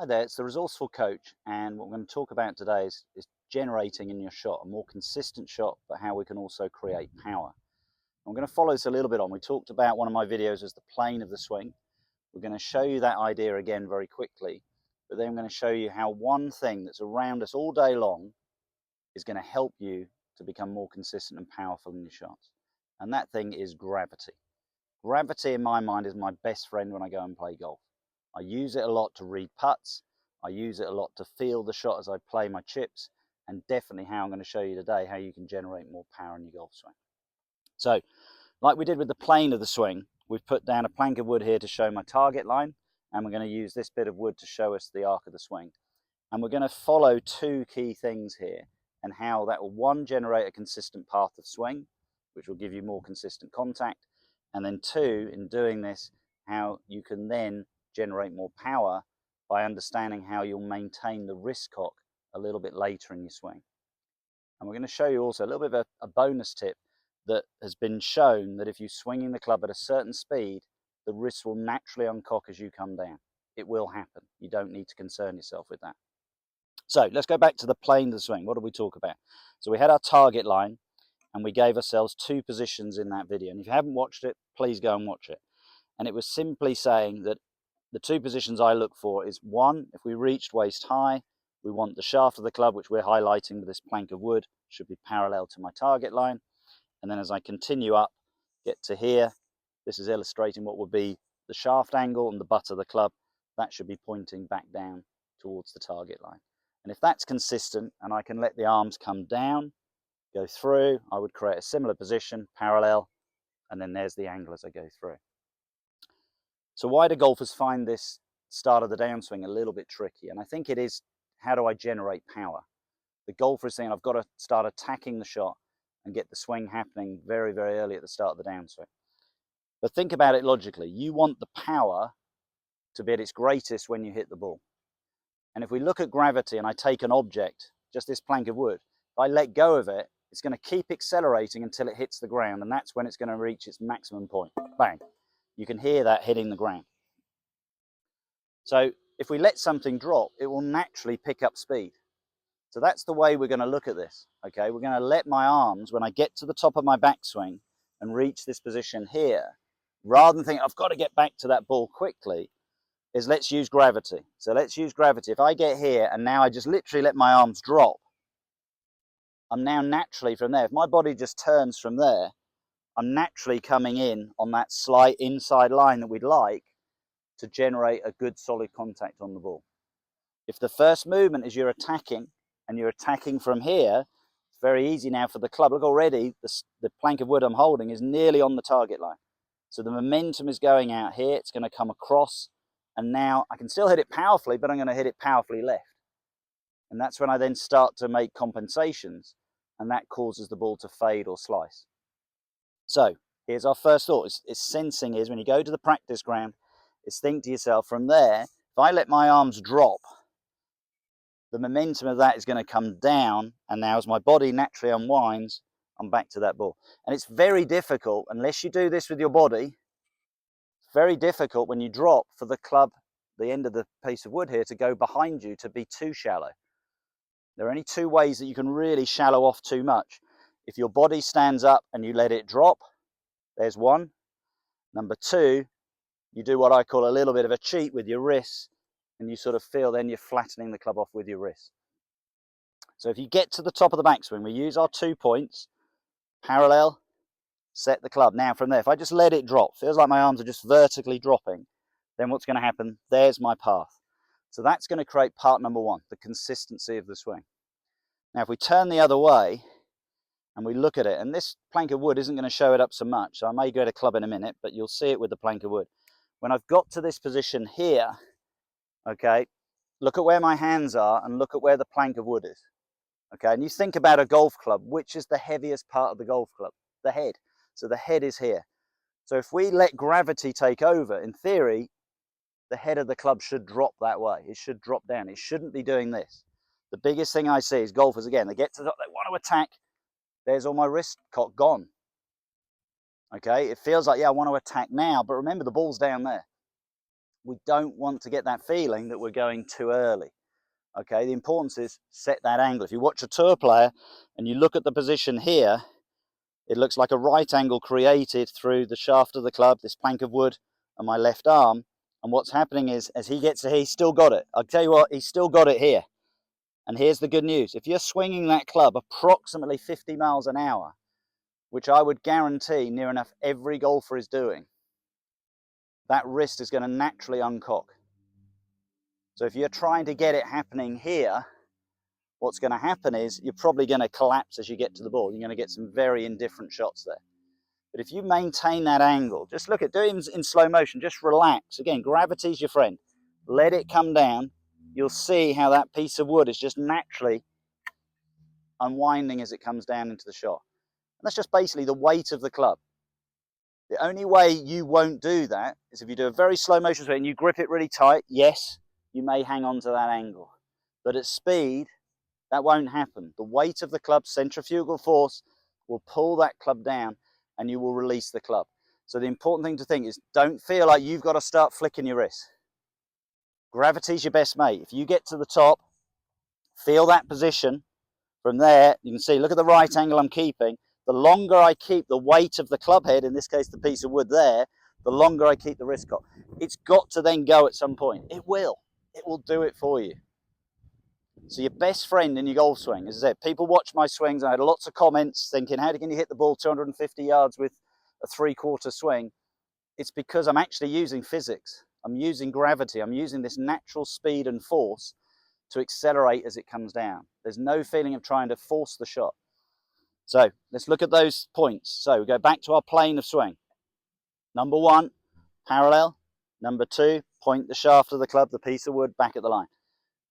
Hi there, it's the Resourceful Coach, and what we're going to talk about today is generating in your shot, a more consistent shot, but how we can also create power. I'm going to follow this a little bit on. We talked about one of my videos as the plane of the swing. We're going to show you that idea again very quickly, but then I'm going to show you how one thing that's around us all day long is going to help you to become more consistent and powerful in your shots. And that thing is gravity. Gravity, in my mind, is my best friend when I go and play golf. I use it a lot to read putts. I use it a lot to feel the shot as I play my chips, and definitely how I'm going to show you today how you can generate more power in your golf swing. So, like we did with the plane of the swing, we've put down a plank of wood here to show my target line, and we're going to use this bit of wood to show us the arc of the swing. And we're going to follow two key things here, and how that will, one, generate a consistent path of swing, which will give you more consistent contact, and then two, in doing this, how you can then generate more power by understanding how you'll maintain the wrist cock a little bit later in your swing. And we're going to show you also a little bit of a bonus tip that has been shown that if you're swinging the club at a certain speed, the wrist will naturally uncock as you come down. It will happen. You don't need to concern yourself with that. So let's go back to the plane of the swing. What did we talk about? So we had our target line, and we gave ourselves two positions in that video. And if you haven't watched it, please go and watch it. And it was simply saying that the two positions I look for is, one, if we reached waist high, we want the shaft of the club, which we're highlighting with this plank of wood, should be parallel to my target line. And then as I continue up, get to here, this is illustrating what would be the shaft angle, and the butt of the club, that should be pointing back down towards the target line. And if that's consistent, and I can let the arms come down, go through, I would create a similar position, parallel, and then there's the angle as I go through. So why do golfers find this start of the downswing a little bit tricky? And I think it is, how do I generate power? The golfer is saying, I've got to start attacking the shot and get the swing happening very, very early at the start of the downswing. But think about it logically. You want the power to be at its greatest when you hit the ball. And if we look at gravity, and I take an object, just this plank of wood, if I let go of it, it's going to keep accelerating until it hits the ground, and that's when it's going to reach its maximum point. Bang. You can hear that hitting the ground. So if we let something drop, it will naturally pick up speed. So that's the way we're going to look at this. Okay, we're going to let my arms, when I get to the top of my backswing and reach this position here, rather than think I've got to get back to that ball quickly, is let's use gravity. So let's use gravity. If I get here and now I just literally let my arms drop, I'm now naturally from there. If my body just turns from there, I'm naturally coming in on that slight inside line that we'd like to generate a good solid contact on the ball. If the first movement is you're attacking, and you're attacking from here, it's very easy now for the club. Look, already the plank of wood I'm holding is nearly on the target line. So the momentum is going out here, it's going to come across, and now I can still hit it powerfully, but I'm going to hit it powerfully left. And that's when I then start to make compensations, and that causes the ball to fade or slice. So here's our first thought. It's sensing is when you go to the practice ground, is think to yourself, from there, if I let my arms drop, the momentum of that is going to come down, and now as my body naturally unwinds, I'm back to that ball. And it's very difficult, unless you do this with your body, it's very difficult when you drop for the club, the end of the piece of wood here, to go behind you, to be too shallow. There are only two ways that you can really shallow off too much. If your body stands up and you let it drop, there's one. Number two, you do what I call a little bit of a cheat with your wrists, and you sort of feel then you're flattening the club off with your wrist. So if you get to the top of the backswing, we use our 2 points, parallel, set the club. Now from there, if I just let it drop, feels like my arms are just vertically dropping, then what's going to happen? There's my path. So that's going to create part number one, the consistency of the swing. Now if we turn the other way, and we look at it, and this plank of wood isn't going to show it up so much, so I may go to club in a minute, but you'll see it with the plank of wood. When I've got to this position here, okay, look at where my hands are and look at where the plank of wood is. Okay, and you think about a golf club, which is the heaviest part of the golf club? The head. So the head is here. So if we let gravity take over, in theory, the head of the club should drop that way. It should drop down. It shouldn't be doing this. The biggest thing I see is golfers, again, they get to the top, they want to attack. There's all my wrist cock gone. Okay, it feels like, yeah, I want to attack now, but remember the ball's down there. we don't want to get that feeling that we're going too early. Okay, the importance is set that angle. If you watch a tour player and you look at the position here, it looks like a right angle created through the shaft of the club, this plank of wood, and my left arm. And what's happening is, as he gets to here, he's still got it. I'll tell you what, he's still got it here. And here's the good news. If you're swinging that club approximately 50 miles an hour, which I would guarantee near enough every golfer is doing, that wrist is going to naturally uncock. So if you're trying to get it happening here, what's going to happen is you're probably going to collapse as you get to the ball. You're going to get some very indifferent shots there. But if you maintain that angle, just look at, do it in slow motion, just relax. Again, gravity's your friend. Let it come down. You'll see how that piece of wood is just naturally unwinding as it comes down into the shot. And that's just basically the weight of the club. The only way you won't do that is if you do a very slow motion swing and you grip it really tight. Yes, you may hang on to that angle. But at speed, that won't happen. The weight of the club, centrifugal force, will pull that club down and you will release the club. So the important thing to think is don't feel like you've got to start flicking your wrist. Gravity's your best mate. If you get to the top, feel that position. From there, you can see, look at the right angle I'm keeping. The longer I keep the weight of the club head, in this case the piece of wood there, the longer I keep the wrist cock. It's got to then go at some point. It will. It will do it for you. So your best friend in your golf swing, as I said, people watch my swings. I had lots of comments thinking, how can you hit the ball 250 yards with a 3/4 swing? It's because I'm actually using physics. I'm using gravity. I'm using this natural speed and force to accelerate as it comes down. There's no feeling of trying to force the shot. So let's look at those points. So we go back to our plane of swing. Number one, parallel. Number two, point the shaft of the club, the piece of wood, back at the line.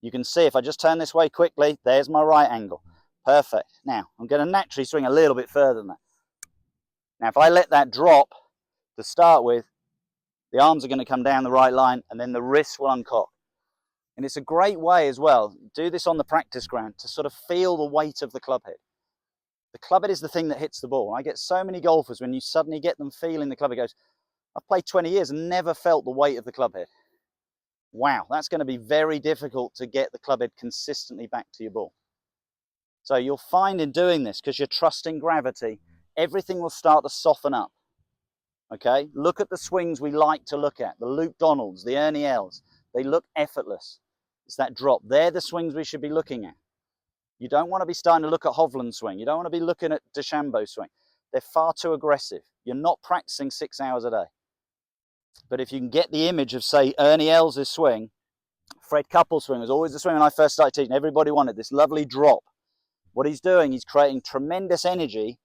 You can see if I just turn this way quickly, there's my right angle. Perfect. Now, I'm going to naturally swing a little bit further than that. Now, if I let that drop to start with, the arms are going to come down the right line and then the wrists will uncock. And it's a great way as well, do this on the practice ground, to sort of feel the weight of the club head. The club head is the thing that hits the ball. I get so many golfers when you suddenly get them feeling the club head, goes, I've played 20 years and never felt the weight of the club head. Wow, that's going to be very difficult to get the club head consistently back to your ball. So you'll find in doing this, because you're trusting gravity, everything will start to soften up. Okay, look at the swings we like to look at, the Luke Donalds, the Ernie Els. They look effortless. It's that drop. They're the swings we should be looking at. You don't want to be starting to look at Hovland's swing. You don't want to be looking at DeChambeau's swing. They're far too aggressive. You're not practicing 6 hours a day. But if you can get the image of, say, Ernie Els' swing, Fred Couples' swing was always the swing when I first started teaching. Everybody wanted this lovely drop. What he's doing, he's creating tremendous energy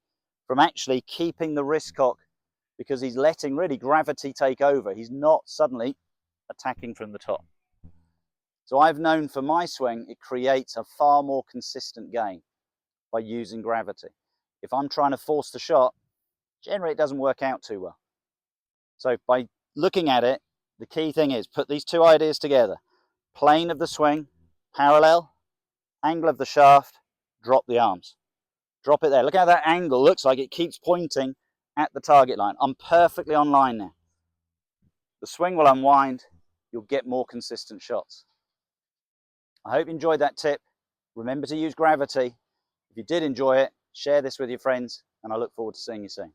from actually keeping the wrist cock, because he's letting really gravity take over. He's not suddenly attacking from the top. So I've known for my swing, it creates a far more consistent game by using gravity. If I'm trying to force the shot, generally it doesn't work out too well. So by looking at it, the key thing is put these two ideas together. Plane of the swing, parallel, angle of the shaft, drop the arms. Drop it there. Look how that angle looks like it keeps pointing at the target line. I'm perfectly on line now. The swing will unwind. You'll get more consistent shots. I hope you enjoyed that tip. Remember to use gravity. If you did enjoy it, share this with your friends, and I look forward to seeing you soon.